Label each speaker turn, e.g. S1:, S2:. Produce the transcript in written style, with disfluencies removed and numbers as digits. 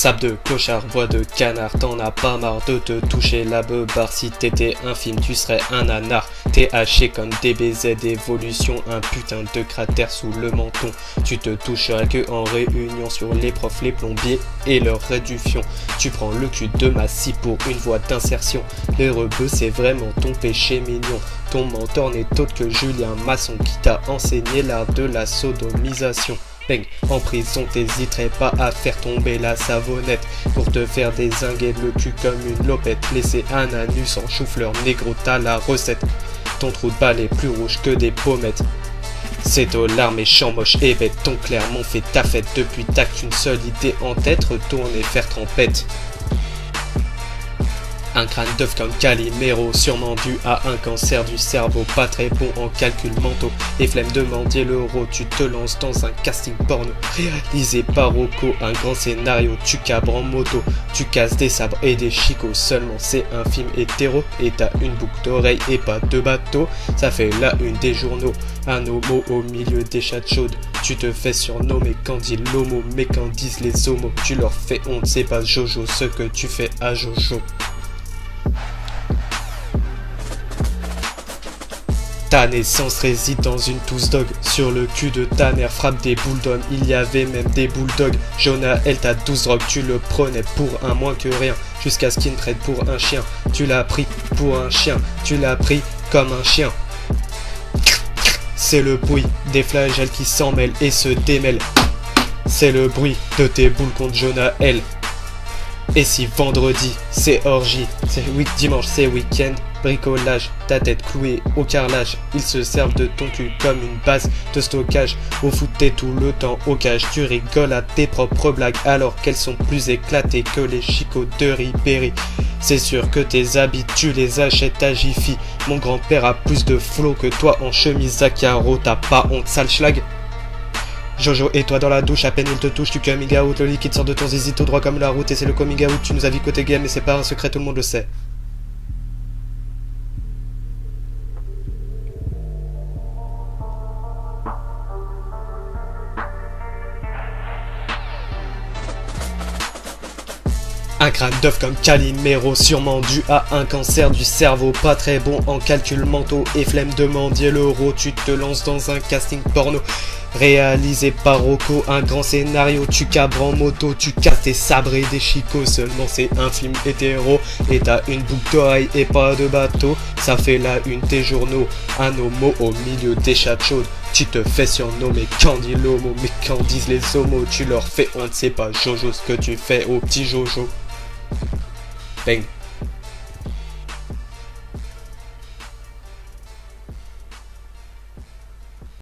S1: Sable de clochard, voix de canard, t'en as pas marre de te toucher la beubare. Si t'étais un film, tu serais un nanar. T'es haché comme DBZ évolution, un putain de cratère sous le menton. Tu te toucheras que en réunion sur les profs, les plombiers et leur réduction. Tu prends le cul de ma scie pour une voie d'insertion. Les rebeux, c'est vraiment ton péché mignon. Ton mentor n'est autre que Julien Masson qui t'a enseigné l'art de la sodomisation. En prison, t'hésiterais pas à faire tomber la savonnette pour te faire dézinguer le cul comme une lopette. Laisser un anus en chou-fleur négro, t'as la recette. Ton trou de balle est plus rouge que des pommettes. C'est aux larmes méchant, moche et bête. Ton Clermont fait ta fête. Depuis t'as qu'une seule idée en tête, retourne et faire trempette. Un crâne d'œuf comme Calimero, sûrement dû à un cancer du cerveau, pas très bon en calcul mentaux et flemme de mendier l'euro. Tu te lances dans un casting porno réalisé par Rocco, un grand scénario, tu cabres en moto, tu casses des sabres et des chicots. Seulement c'est un film hétéro et t'as une boucle d'oreille et pas de bateau. Ça fait la une des journaux, un homo au milieu des chattes chaudes. Tu te fais surnommer quand dit l'homo, mais quand disent les homos, tu leur fais honte. C'est pas Jojo ce que tu fais à Jojo. Ta naissance réside dans une tousse dog. Sur le cul de ta mère frappe des boules d'homme. Il y avait même des bulldogs. Jonah, elle t'a 12 drogues. Tu le prenais pour un moins que rien, jusqu'à ce qu'il ne traite pour un chien. Tu l'as pris pour un chien. Tu l'as pris comme un chien. C'est le bruit des flagelles qui s'en mêlent et se démêlent. C'est le bruit de tes boules contre Jonah, elle. Et si vendredi c'est orgie, dimanche c'est week-end, bricolage, ta tête clouée au carrelage. Ils se servent de ton cul comme une base de stockage. Au foot t'es tout le temps au cage. Tu rigoles à tes propres blagues alors qu'elles sont plus éclatées que les chicots de Ribéry. C'est sûr que tes habits tu les achètes à Jiffy. Mon grand-père a plus de flow que toi en chemise à carreaux. T'as pas honte, sale schlag? Jojo et toi dans la douche, à peine il te touche, tu coming out, le liquide sort de ton zizi tout droit comme la route. Et c'est le coming out, tu nous as vu côté game, mais c'est pas un secret, tout le monde le sait. Un crâne d'œuf comme Calimero, sûrement dû à un cancer du cerveau, pas très bon en calcul mentaux et flemme de mendier l'euro. Tu te lances dans un casting porno réalisé par Rocco, un grand scénario, tu cabres en moto, tu casses tes sabres et des chicots. Seulement c'est un film hétéro et t'as une boucle d'oreille et pas de bateau. Ça fait la une des journaux, un homo au milieu des chattes chaudes. Tu te fais surnommer quand dit l'homo, mais quand disent les homos, tu leur fais honte. C'est pas Jojo ce que tu fais au petit Jojo. Bang.